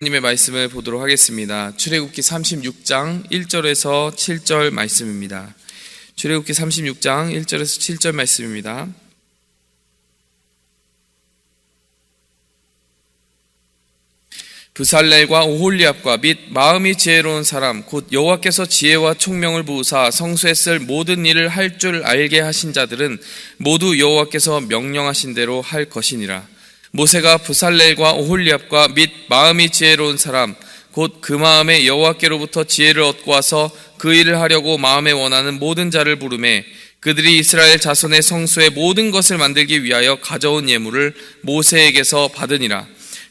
하나님의 말씀을 보도록 하겠습니다. 출애굽기 36장 1절에서 7절 말씀입니다. 출애굽기 36장 1절에서 7절 말씀입니다. 브살렐과 오홀리압과 및 마음이 지혜로운 사람 곧 여호와께서 지혜와 총명을 부으사 성소에 쓸 모든 일을 할 줄 알게 하신 자들은 모두 여호와께서 명령하신 대로 할 것이니라. 모세가 브살렐과 오홀리압과 및 마음이 지혜로운 사람 곧 그 마음에 여호와께로부터 지혜를 얻고 와서 그 일을 하려고 마음에 원하는 모든 자를 부르매 그들이 이스라엘 자손의 성소의 모든 것을 만들기 위하여 가져온 예물을 모세에게서 받으니라.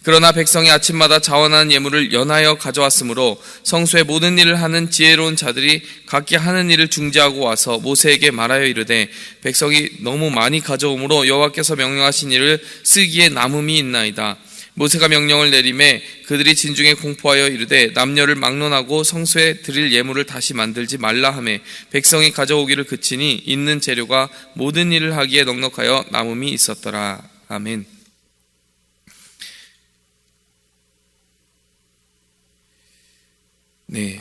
그러나 백성이 아침마다 자원하는 예물을 연하여 가져왔으므로 성소의 모든 일을 하는 지혜로운 자들이 각기 하는 일을 중지하고 와서 모세에게 말하여 이르되 백성이 너무 많이 가져오므로 여호와께서 명령하신 일을 쓰기에 남음이 있나이다. 모세가 명령을 내리매 그들이 진중에 공포하여 이르되 남녀를 막론하고 성소에 드릴 예물을 다시 만들지 말라 하매 백성이 가져오기를 그치니 있는 재료가 모든 일을 하기에 넉넉하여 남음이 있었더라. 아멘. 네,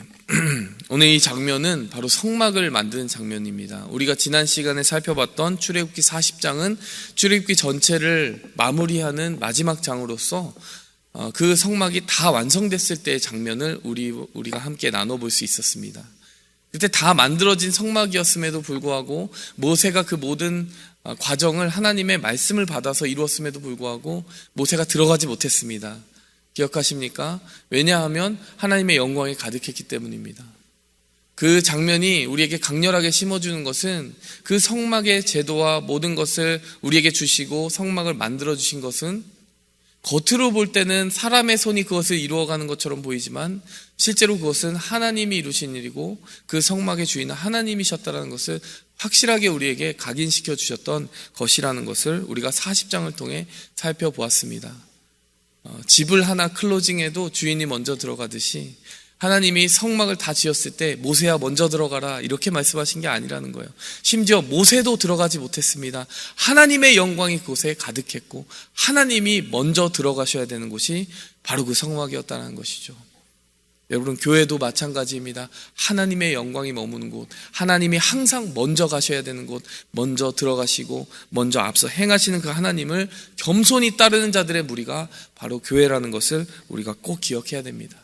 오늘 이 장면은 바로 성막을 만드는 장면입니다. 우리가 지난 시간에 살펴봤던 출애굽기 40장은 출애굽기 전체를 마무리하는 마지막 장으로서 그 성막이 다 완성됐을 때의 장면을 우리가 함께 나눠볼 수 있었습니다. 그때 다 만들어진 성막이었음에도 불구하고 모세가 그 모든 과정을 하나님의 말씀을 받아서 이루었음에도 불구하고 모세가 들어가지 못했습니다. 기억하십니까? 왜냐하면 하나님의 영광이 가득했기 때문입니다. 그 장면이 우리에게 강렬하게 심어주는 것은 그 성막의 제도와 모든 것을 우리에게 주시고 성막을 만들어주신 것은 겉으로 볼 때는 사람의 손이 그것을 이루어가는 것처럼 보이지만 실제로 그것은 하나님이 이루신 일이고 그 성막의 주인은 하나님이셨다는 것을 확실하게 우리에게 각인시켜 주셨던 것이라는 것을 우리가 40장을 통해 살펴보았습니다. 집을 하나 클로징해도 주인이 먼저 들어가듯이 하나님이 성막을 다 지었을 때 모세야 먼저 들어가라 이렇게 말씀하신 게 아니라는 거예요. 심지어 모세도 들어가지 못했습니다. 하나님의 영광이 그곳에 가득했고 하나님이 먼저 들어가셔야 되는 곳이 바로 그 성막이었다는 것이죠. 여러분, 교회도 마찬가지입니다. 하나님의 영광이 머무는 곳, 하나님이 항상 먼저 가셔야 되는 곳, 먼저 들어가시고 먼저 앞서 행하시는 그 하나님을 겸손히 따르는 자들의 무리가 바로 교회라는 것을 우리가 꼭 기억해야 됩니다.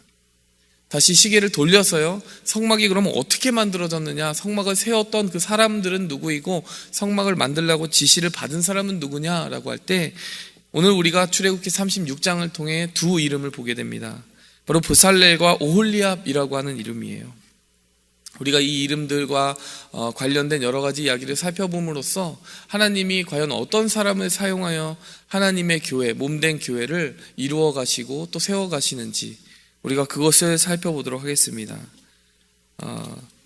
다시 시계를 돌려서요, 성막이 그러면 어떻게 만들어졌느냐, 성막을 세웠던 그 사람들은 누구이고 성막을 만들려고 지시를 받은 사람은 누구냐라고 할 때 오늘 우리가 출애굽기 36장을 통해 두 이름을 보게 됩니다. 바로 브살렐과 오홀리압이라고 하는 이름이에요. 우리가 이 이름들과 관련된 여러 가지 이야기를 살펴봄으로써 하나님이 과연 어떤 사람을 사용하여 하나님의 교회, 몸된 교회를 이루어 가시고 또 세워 가시는지 우리가 그것을 살펴보도록 하겠습니다.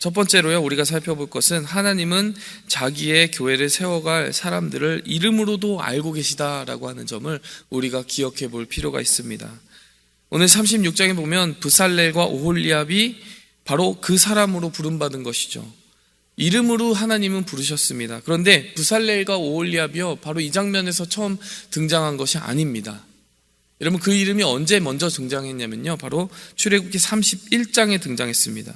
첫 번째로요, 우리가 살펴볼 것은 하나님은 자기의 교회를 세워갈 사람들을 이름으로도 알고 계시다라고 하는 점을 우리가 기억해 볼 필요가 있습니다. 오늘 36장에 보면 브살렐과 오홀리압이 바로 그 사람으로 부름받은 것이죠. 이름으로 하나님은 부르셨습니다. 그런데 브살렐과 오홀리압이요, 바로 이 장면에서 처음 등장한 것이 아닙니다. 여러분, 그 이름이 언제 먼저 등장했냐면요, 바로 출애굽기 31장에 등장했습니다.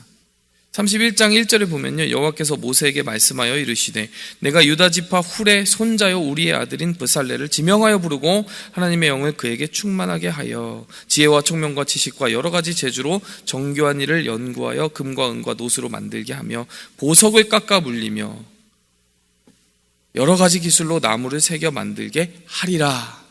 31장 1절에 보면요, 여호와께서 모세에게 말씀하여 이르시되 내가 유다 지파 훌의 손자요 우리의 아들인 브살렐을 지명하여 부르고 하나님의 영을 그에게 충만하게 하여 지혜와 총명과 지식과 여러 가지 재주로 정교한 일을 연구하여 금과 은과 노수로 만들게 하며 보석을 깎아 물리며 여러 가지 기술로 나무를 새겨 만들게 하리라.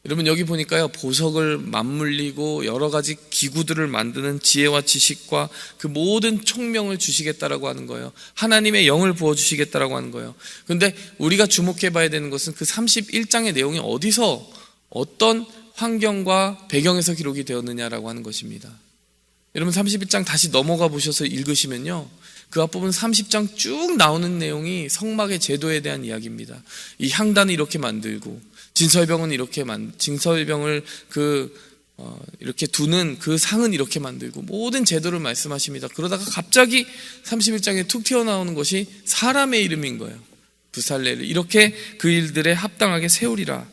여러분, 여기 보니까요, 보석을 맞물리고 여러 가지 기구들을 만드는 지혜와 지식과 그 모든 총명을 주시겠다라고 하는 거예요. 하나님의 영을 부어주시겠다라고 하는 거예요. 그런데 우리가 주목해 봐야 되는 것은 그 31장의 내용이 어디서 어떤 환경과 배경에서 기록이 되었느냐라고 하는 것입니다. 여러분, 31장 다시 넘어가 보셔서 읽으시면요, 그 앞부분 30장 쭉 나오는 내용이 성막의 제도에 대한 이야기입니다. 이 향단을 이렇게 만들고 진설병은 이렇게 진설병을 이렇게 두는 그 상은 이렇게 만들고 모든 제도를 말씀하십니다. 그러다가 갑자기 31장에 툭 튀어나오는 것이 사람의 이름인 거예요. 브살렐을 이렇게 그 일들에 합당하게 세우리라.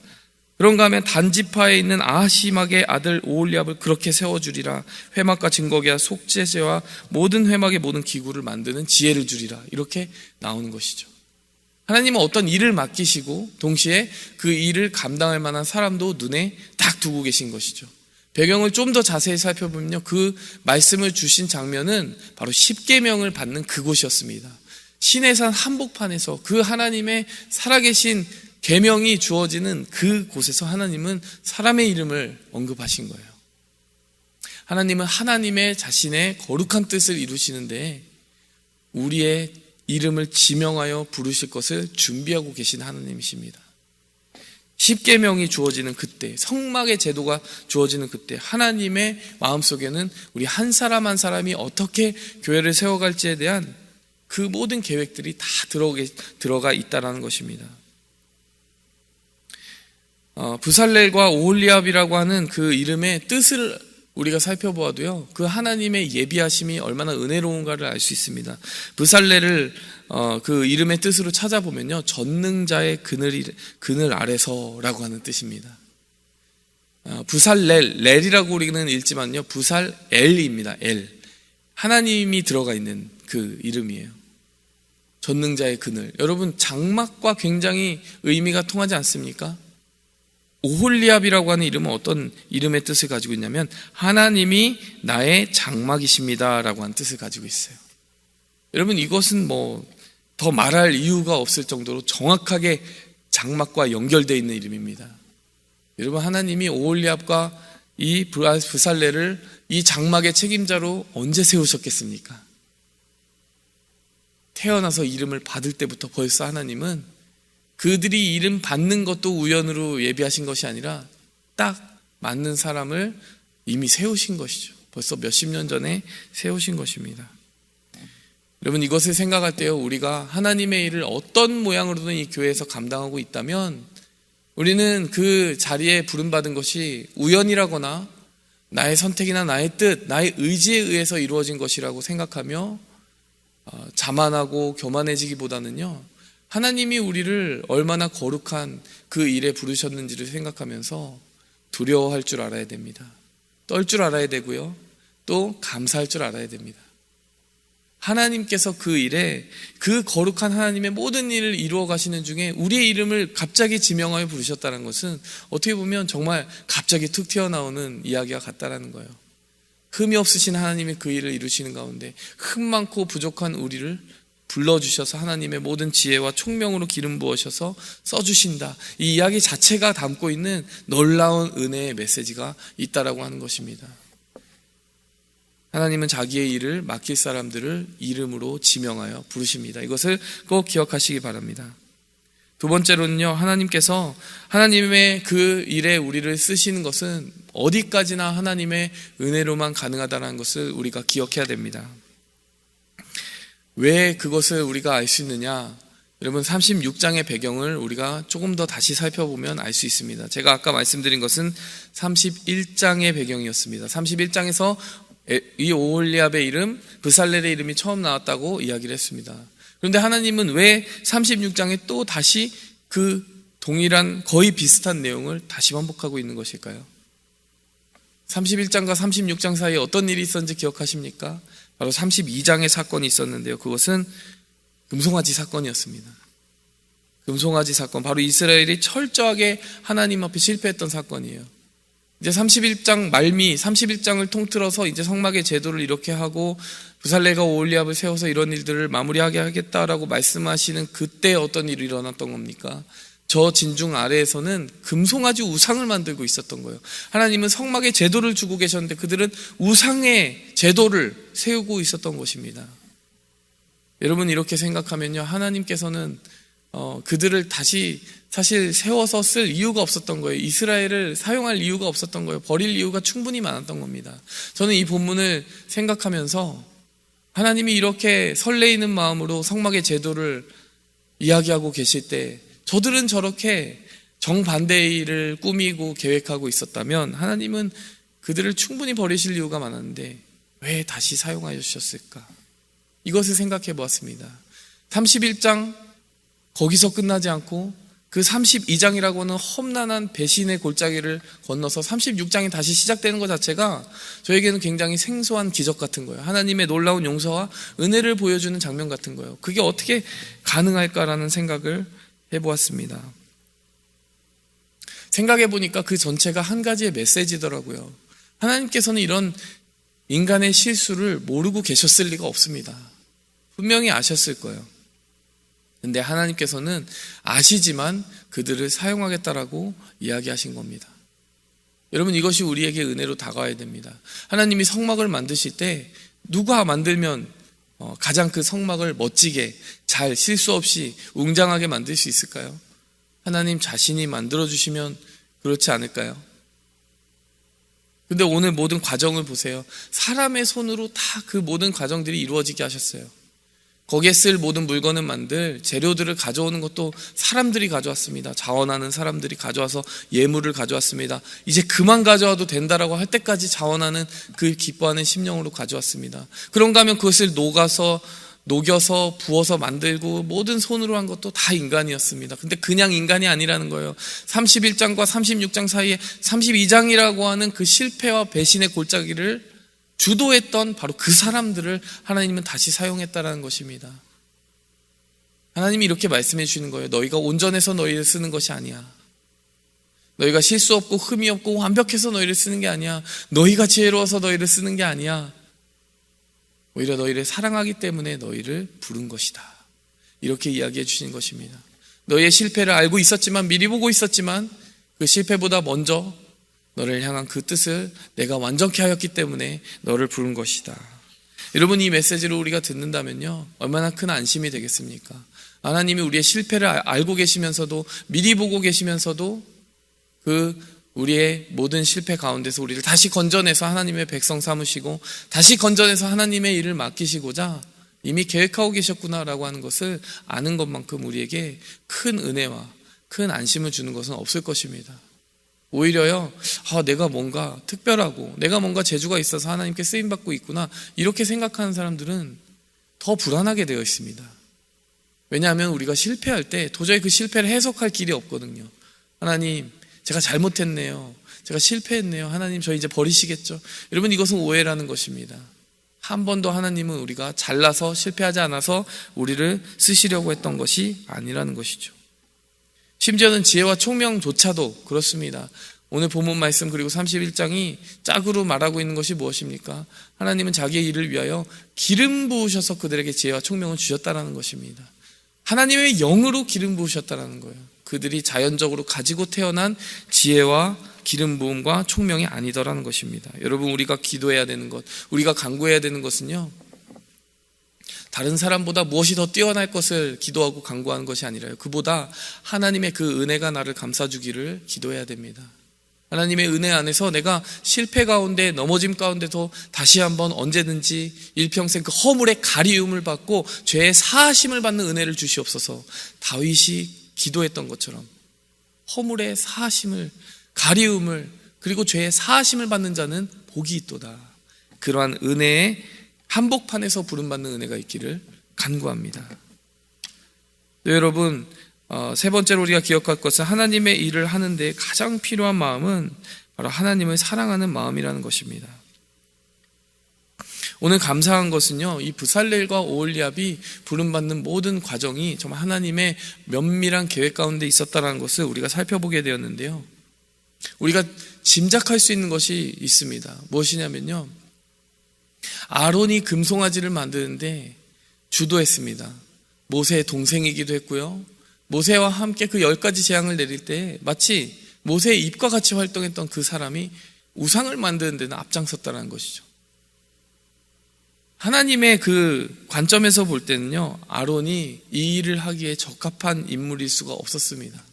그런가 하면 단지파에 있는 아히시막의 아들 오홀리압을 그렇게 세워주리라. 회막과 증거기와 속죄제와 모든 회막의 모든 기구를 만드는 지혜를 주리라. 이렇게 나오는 것이죠. 하나님은 어떤 일을 맡기시고 동시에 그 일을 감당할 만한 사람도 눈에 딱 두고 계신 것이죠. 배경을 좀 더 자세히 살펴보면요, 그 말씀을 주신 장면은 바로 십계명을 받는 그곳이었습니다. 시내산 한복판에서 그 하나님의 살아계신 계명이 주어지는 그곳에서 하나님은 사람의 이름을 언급하신 거예요. 하나님은 하나님의 자신의 거룩한 뜻을 이루시는데 우리의 이름을 지명하여 부르실 것을 준비하고 계신 하나님이십니다. 십계명이 주어지는 그때, 성막의 제도가 주어지는 그때 하나님의 마음속에는 우리 한 사람 한 사람이 어떻게 교회를 세워갈지에 대한 그 모든 계획들이 다 들어가 있다는 것입니다. 부살렐과 오홀리압이라고 하는 그 이름의 뜻을 우리가 살펴보아도요, 그 하나님의 예비하심이 얼마나 은혜로운가를 알 수 있습니다. 부살렐을 그 이름의 뜻으로 찾아보면요, 전능자의 그늘 아래서라고 하는 뜻입니다. 부살렐, 렐이라고 우리는 읽지만요, 부살엘입니다. 엘, 하나님이 들어가 있는 그 이름이에요. 전능자의 그늘. 여러분, 장막과 굉장히 의미가 통하지 않습니까? 오홀리압이라고 하는 이름은 어떤 이름의 뜻을 가지고 있냐면 하나님이 나의 장막이십니다 라고 하는 뜻을 가지고 있어요. 여러분, 이것은 더 말할 이유가 없을 정도로 정확하게 장막과 연결되어 있는 이름입니다. 여러분, 하나님이 오홀리압과 이 부살렐을 이 장막의 책임자로 언제 세우셨겠습니까? 태어나서 이름을 받을 때부터 벌써 하나님은 그들이 이름 받는 것도 우연으로 예비하신 것이 아니라 딱 맞는 사람을 이미 세우신 것이죠. 벌써 몇십 년 전에 세우신 것입니다. 여러분, 이것을 생각할 때요, 우리가 하나님의 일을 어떤 모양으로든 이 교회에서 감당하고 있다면 우리는 그 자리에 부름받은 것이 우연이라거나 나의 선택이나 나의 뜻, 나의 의지에 의해서 이루어진 것이라고 생각하며 자만하고 교만해지기보다는요, 하나님이 우리를 얼마나 거룩한 그 일에 부르셨는지를 생각하면서 두려워할 줄 알아야 됩니다. 떨 줄 알아야 되고요, 또 감사할 줄 알아야 됩니다. 하나님께서 그 일에, 그 거룩한 하나님의 모든 일을 이루어 가시는 중에 우리의 이름을 갑자기 지명하여 부르셨다는 것은 어떻게 보면 정말 갑자기 툭 튀어나오는 이야기가 같다라는 거예요. 흠이 없으신 하나님이 그 일을 이루시는 가운데 흠 많고 부족한 우리를 불러주셔서 하나님의 모든 지혜와 총명으로 기름 부으셔서 써주신다. 이 이야기 자체가 담고 있는 놀라운 은혜의 메시지가 있다라고 하는 것입니다. 하나님은 자기의 일을 맡길 사람들을 이름으로 지명하여 부르십니다. 이것을 꼭 기억하시기 바랍니다. 두 번째로는요, 하나님께서 하나님의 그 일에 우리를 쓰시는 것은 어디까지나 하나님의 은혜로만 가능하다는 것을 우리가 기억해야 됩니다. 왜 그것을 우리가 알 수 있느냐? 여러분, 36장의 배경을 우리가 조금 더 다시 살펴보면 알 수 있습니다. 제가 아까 말씀드린 것은 31장의 배경이었습니다. 31장에서 이 오홀리압의 이름, 부살렐의 이름이 처음 나왔다고 이야기를 했습니다. 그런데 하나님은 왜 36장에 또 다시 그 동일한 거의 비슷한 내용을 다시 반복하고 있는 것일까요? 31장과 36장 사이에 어떤 일이 있었는지 기억하십니까? 바로 32장의 사건이 있었는데요, 그것은 금송아지 사건이었습니다. 금송아지 사건, 바로 이스라엘이 철저하게 하나님 앞에 실패했던 사건이에요. 이제 31장 말미, 31장을 통틀어서 이제 성막의 제도를 이렇게 하고 부살렐과 오홀리압을 세워서 이런 일들을 마무리하게 하겠다라고 말씀하시는 그때 어떤 일이 일어났던 겁니까? 저 진중 아래에서는 금송아지 우상을 만들고 있었던 거예요. 하나님은 성막의 제도를 주고 계셨는데 그들은 우상의 제도를 세우고 있었던 것입니다. 여러분, 이렇게 생각하면요, 하나님께서는 그들을 다시 사실 세워서 쓸 이유가 없었던 거예요. 이스라엘을 사용할 이유가 없었던 거예요. 버릴 이유가 충분히 많았던 겁니다. 저는 이 본문을 생각하면서 하나님이 이렇게 설레이는 마음으로 성막의 제도를 이야기하고 계실 때 저들은 저렇게 정반대의 일을 꾸미고 계획하고 있었다면 하나님은 그들을 충분히 버리실 이유가 많았는데 왜 다시 사용하여 주셨을까? 이것을 생각해 보았습니다. 31장 거기서 끝나지 않고 그 32장이라고 하는 험난한 배신의 골짜기를 건너서 36장이 다시 시작되는 것 자체가 저에게는 굉장히 생소한 기적 같은 거예요. 하나님의 놀라운 용서와 은혜를 보여주는 장면 같은 거예요. 그게 어떻게 가능할까라는 생각을 해보았습니다. 생각해보니까 그 전체가 한 가지의 메시지더라고요. 하나님께서는 이런 인간의 실수를 모르고 계셨을 리가 없습니다. 분명히 아셨을 거예요. 근데 하나님께서는 아시지만 그들을 사용하겠다라고 이야기하신 겁니다. 여러분, 이것이 우리에게 은혜로 다가와야 됩니다. 하나님이 성막을 만드실 때 누가 만들면 가장 그 성막을 멋지게 잘 실수 없이 웅장하게 만들 수 있을까요? 하나님 자신이 만들어주시면 그렇지 않을까요? 근데 오늘 모든 과정을 보세요. 사람의 손으로 다 그 모든 과정들이 이루어지게 하셨어요. 거기에 쓸 모든 물건을 만들 재료들을 가져오는 것도 사람들이 가져왔습니다. 자원하는 사람들이 가져와서 예물을 가져왔습니다. 이제 그만 가져와도 된다라고 할 때까지 자원하는 그 기뻐하는 심령으로 가져왔습니다. 그런가 하면 그것을 녹여서 부어서 만들고 모든 손으로 한 것도 다 인간이었습니다. 근데 그냥 인간이 아니라는 거예요. 31장과 36장 사이에 32장이라고 하는 그 실패와 배신의 골짜기를 주도했던 바로 그 사람들을 하나님은 다시 사용했다는 것입니다. 하나님이 이렇게 말씀해 주시는 거예요. 너희가 온전해서 너희를 쓰는 것이 아니야. 너희가 실수 없고 흠이 없고 완벽해서 너희를 쓰는 게 아니야. 너희가 지혜로워서 너희를 쓰는 게 아니야. 오히려 너희를 사랑하기 때문에 너희를 부른 것이다. 이렇게 이야기해 주시는 것입니다. 너희의 실패를 알고 있었지만, 미리 보고 있었지만 그 실패보다 먼저 너를 향한 그 뜻을 내가 완전케 하였기 때문에 너를 부른 것이다. 여러분, 이 메시지를 우리가 듣는다면요, 얼마나 큰 안심이 되겠습니까? 하나님이 우리의 실패를 알고 계시면서도, 미리 보고 계시면서도 그 우리의 모든 실패 가운데서 우리를 다시 건져내서 하나님의 백성 삼으시고 다시 건져내서 하나님의 일을 맡기시고자 이미 계획하고 계셨구나라고 하는 것을 아는 것만큼 우리에게 큰 은혜와 큰 안심을 주는 것은 없을 것입니다. 오히려요, 내가 뭔가 특별하고 내가 뭔가 재주가 있어서 하나님께 쓰임받고 있구나, 이렇게 생각하는 사람들은 더 불안하게 되어 있습니다. 왜냐하면 우리가 실패할 때 도저히 그 실패를 해석할 길이 없거든요. 하나님, 제가 잘못했네요. 제가 실패했네요. 하나님, 저 이제 버리시겠죠? 여러분, 이것은 오해라는 것입니다. 한 번도 하나님은 우리가 잘나서 실패하지 않아서 우리를 쓰시려고 했던 것이 아니라는 것이죠. 심지어는 지혜와 총명조차도 그렇습니다. 오늘 본문 말씀 그리고 31장이 짝으로 말하고 있는 것이 무엇입니까? 하나님은 자기의 일을 위하여 기름 부으셔서 그들에게 지혜와 총명을 주셨다는 것입니다. 하나님의 영으로 기름 부으셨다는 거예요. 그들이 자연적으로 가지고 태어난 지혜와 기름 부음과 총명이 아니더라는 것입니다. 여러분, 우리가 기도해야 되는 것, 우리가 간구해야 되는 것은요, 다른 사람보다 무엇이 더 뛰어날 것을 기도하고 간구하는 것이 아니라요, 그보다 하나님의 그 은혜가 나를 감싸주기를 기도해야 됩니다. 하나님의 은혜 안에서 내가 실패 가운데, 넘어짐 가운데도 다시 한번 언제든지 일평생 그 허물의 가리움을 받고 죄의 사하심을 받는 은혜를 주시옵소서. 다윗이 기도했던 것처럼 허물의 사하심을, 가리움을, 그리고 죄의 사하심을 받는 자는 복이 있도다. 그러한 은혜의 한복판에서 부름받는 은혜가 있기를 간구합니다. 네, 여러분, 세 번째로 우리가 기억할 것은 하나님의 일을 하는데 가장 필요한 마음은 바로 하나님을 사랑하는 마음이라는 것입니다. 오늘 감사한 것은요, 이 부살렐과 오홀리압이 부름받는 모든 과정이 정말 하나님의 면밀한 계획 가운데 있었다는 것을 우리가 살펴보게 되었는데요, 우리가 짐작할 수 있는 것이 있습니다. 무엇이냐면요, 아론이 금송아지를 만드는데 주도했습니다. 모세의 동생이기도 했고요, 모세와 함께 그 10가지 재앙을 내릴 때 마치 모세의 입과 같이 활동했던 그 사람이 우상을 만드는 데는 앞장섰다는 것이죠. 하나님의 그 관점에서 볼 때는요, 아론이 이 일을 하기에 적합한 인물일 수가 없었습니다.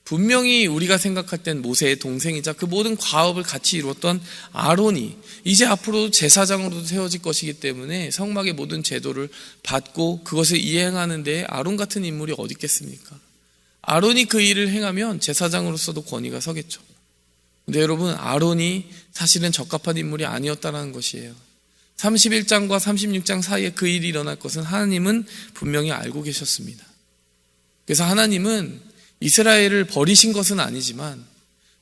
분명히 우리가 생각할 땐 모세의 동생이자 그 모든 과업을 같이 이루었던 아론이 이제 앞으로 제사장으로도 세워질 것이기 때문에 성막의 모든 제도를 받고 그것을 이행하는 데 아론 같은 인물이 어디 있겠습니까? 아론이 그 일을 행하면 제사장으로서도 권위가 서겠죠. 근데 여러분, 아론이 사실은 적합한 인물이 아니었다는 것이에요. 31장과 36장 사이에 그 일이 일어날 것은 하나님은 분명히 알고 계셨습니다. 그래서 하나님은 이스라엘을 버리신 것은 아니지만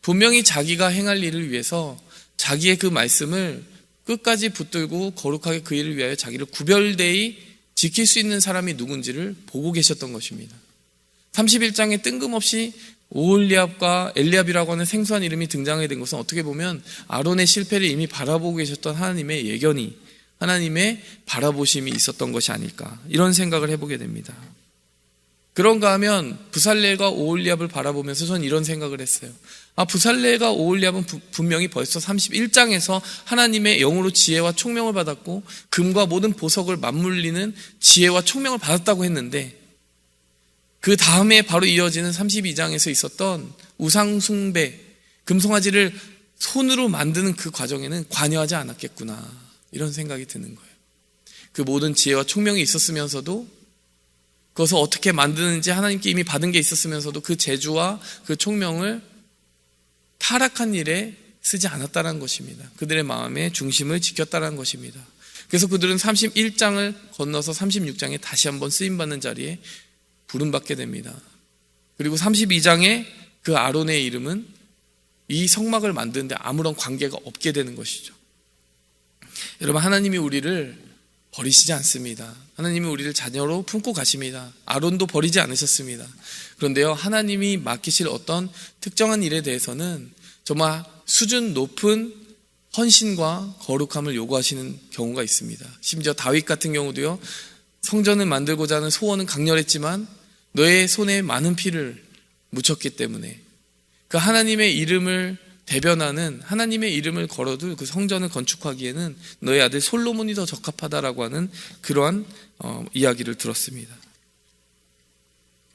분명히 자기가 행할 일을 위해서 자기의 그 말씀을 끝까지 붙들고 거룩하게 그 일을 위하여 자기를 구별되이 지킬 수 있는 사람이 누군지를 보고 계셨던 것입니다. 31장에 뜬금없이 오홀리압과 엘리압이라고 하는 생소한 이름이 등장하게 된 것은 어떻게 보면 아론의 실패를 이미 바라보고 계셨던 하나님의 예견이, 하나님의 바라보심이 있었던 것이 아닐까, 이런 생각을 해보게 됩니다. 그런가 하면 부살렐과 오홀리압을 바라보면서 저는 이런 생각을 했어요. 부살렐과 오홀리압은 분명히 벌써 31장에서 하나님의 영으로 지혜와 총명을 받았고 금과 모든 보석을 맞물리는 지혜와 총명을 받았다고 했는데, 그 다음에 바로 이어지는 32장에서 있었던 우상숭배, 금송아지를 손으로 만드는 그 과정에는 관여하지 않았겠구나, 이런 생각이 드는 거예요. 그 모든 지혜와 총명이 있었으면서도, 그것을 어떻게 만드는지 하나님께 이미 받은 게 있었으면서도 그 재주와 그 총명을 타락한 일에 쓰지 않았다는 것입니다. 그들의 마음의 중심을 지켰다는 것입니다. 그래서 그들은 31장을 건너서 36장에 다시 한번 쓰임받는 자리에 부름받게 됩니다. 그리고 32장에 그 아론의 이름은 이 성막을 만드는데 아무런 관계가 없게 되는 것이죠. 여러분, 하나님이 우리를 버리시지 않습니다. 하나님이 우리를 자녀로 품고 가십니다. 아론도 버리지 않으셨습니다. 그런데요, 하나님이 맡기실 어떤 특정한 일에 대해서는 정말 수준 높은 헌신과 거룩함을 요구하시는 경우가 있습니다. 심지어 다윗 같은 경우도요, 성전을 만들고자 하는 소원은 강렬했지만 너의 손에 많은 피를 묻혔기 때문에 그 하나님의 이름을 대변하는, 하나님의 이름을 걸어도 그 성전을 건축하기에는 너의 아들 솔로몬이 더 적합하다라고 하는 그러한 이야기를 들었습니다.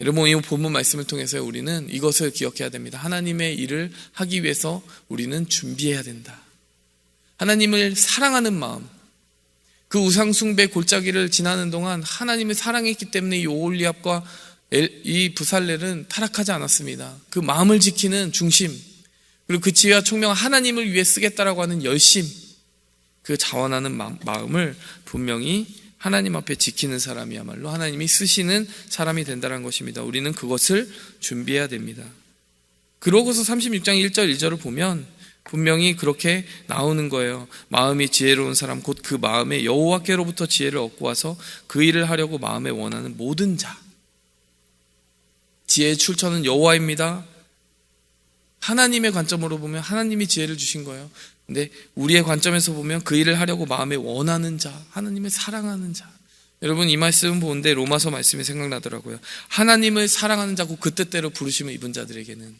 여러분, 이 본문 말씀을 통해서 우리는 이것을 기억해야 됩니다. 하나님의 일을 하기 위해서 우리는 준비해야 된다. 하나님을 사랑하는 마음, 그 우상숭배 골짜기를 지나는 동안 하나님을 사랑했기 때문에 이 오홀리압과 이 부살렐은 타락하지 않았습니다. 그 마음을 지키는 중심, 그리고 그 지혜와 총명을 하나님을 위해 쓰겠다라고 하는 열심, 그 자원하는 마음을 분명히 하나님 앞에 지키는 사람이야말로 하나님이 쓰시는 사람이 된다는 것입니다. 우리는 그것을 준비해야 됩니다. 그러고서 36장 1절 2절을 보면 분명히 그렇게 나오는 거예요. 마음이 지혜로운 사람, 곧 그 마음에 여호와께로부터 지혜를 얻고 와서 그 일을 하려고 마음에 원하는 모든 자. 지혜의 출처는 여호와입니다. 하나님의 관점으로 보면 하나님이 지혜를 주신 거예요. 근데 우리의 관점에서 보면 그 일을 하려고 마음에 원하는 자, 하나님을 사랑하는 자. 여러분, 이 말씀 보는데 로마서 말씀이 생각나더라고요. 하나님을 사랑하는 자고 그 뜻대로 부르심을 입은 자들에게는,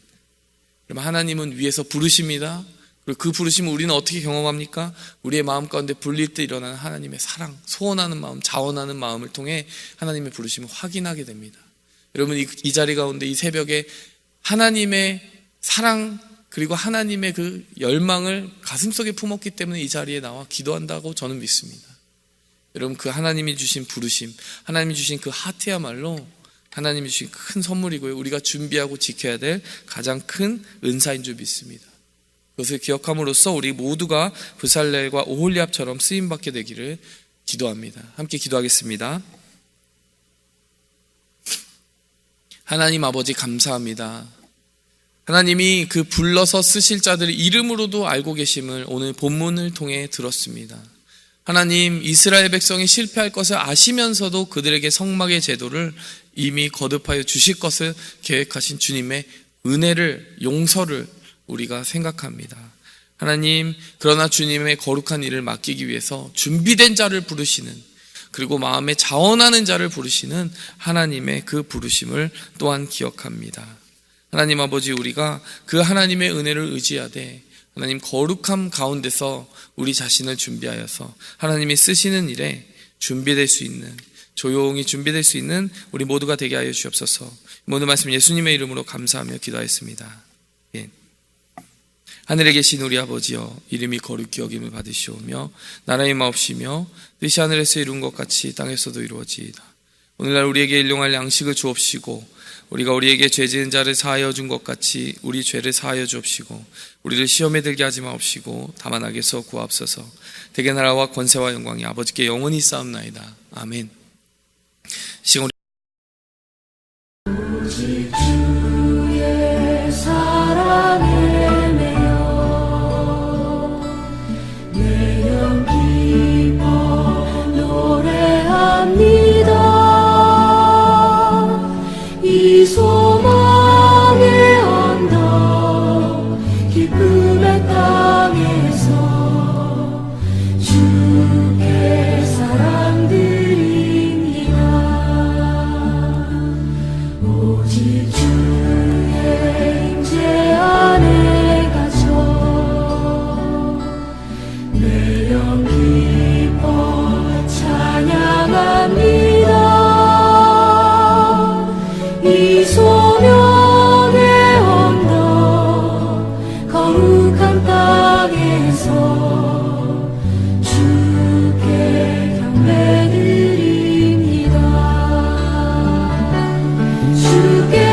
그러면 하나님은 위에서 부르십니다. 그리고 그 부르심을 우리는 어떻게 경험합니까? 우리의 마음 가운데 불릴 때 일어나는 하나님의 사랑, 소원하는 마음, 자원하는 마음을 통해 하나님의 부르심을 확인하게 됩니다. 여러분, 이 자리 가운데 이 새벽에 하나님의 사랑, 그리고 하나님의 그 열망을 가슴속에 품었기 때문에 이 자리에 나와 기도한다고 저는 믿습니다. 여러분, 그 하나님이 주신 부르심, 하나님이 주신 그 하트야말로 하나님이 주신 큰 선물이고요, 우리가 준비하고 지켜야 될 가장 큰 은사인 줄 믿습니다. 그것을 기억함으로써 우리 모두가 부살렐과 오홀리압처럼 쓰임받게 되기를 기도합니다. 함께 기도하겠습니다. 하나님 아버지, 감사합니다. 하나님이 그 불러서 쓰실 자들의 이름으로도 알고 계심을 오늘 본문을 통해 들었습니다. 하나님, 이스라엘 백성이 실패할 것을 아시면서도 그들에게 성막의 제도를 이미 거듭하여 주실 것을 계획하신 주님의 은혜를, 용서를 우리가 생각합니다. 하나님, 그러나 주님의 거룩한 일을 맡기기 위해서 준비된 자를 부르시는, 그리고 마음에 자원하는 자를 부르시는 하나님의 그 부르심을 또한 기억합니다. 하나님 아버지, 우리가 그 하나님의 은혜를 의지하되 하나님 거룩함 가운데서 우리 자신을 준비하여서 하나님이 쓰시는 일에 준비될 수 있는, 조용히 준비될 수 있는 우리 모두가 되게 하여 주옵소서. 모든 말씀 예수님의 이름으로 감사하며 기도하였습니다. 예. 하늘에 계신 우리 아버지여, 이름이 거룩히 여김을 받으시오며 나라의 마옵시며 뜻이 하늘에서 이룬 것 같이 땅에서도 이루어지이다. 오늘날 우리에게 일용할 양식을 주옵시고 우리가 우리에게 죄 지은 자를 사하여 준 것 같이 우리 죄를 사하여 주옵시고 우리를 시험에 들게 하지 마옵시고 다만 악에서 구하옵소서. 대개 나라와 권세와 영광이 아버지께 영원히 쌓옵나이다. 아멘. 시간 소명의 언덕 거룩한 땅에서 주께 경배드립니다. 주께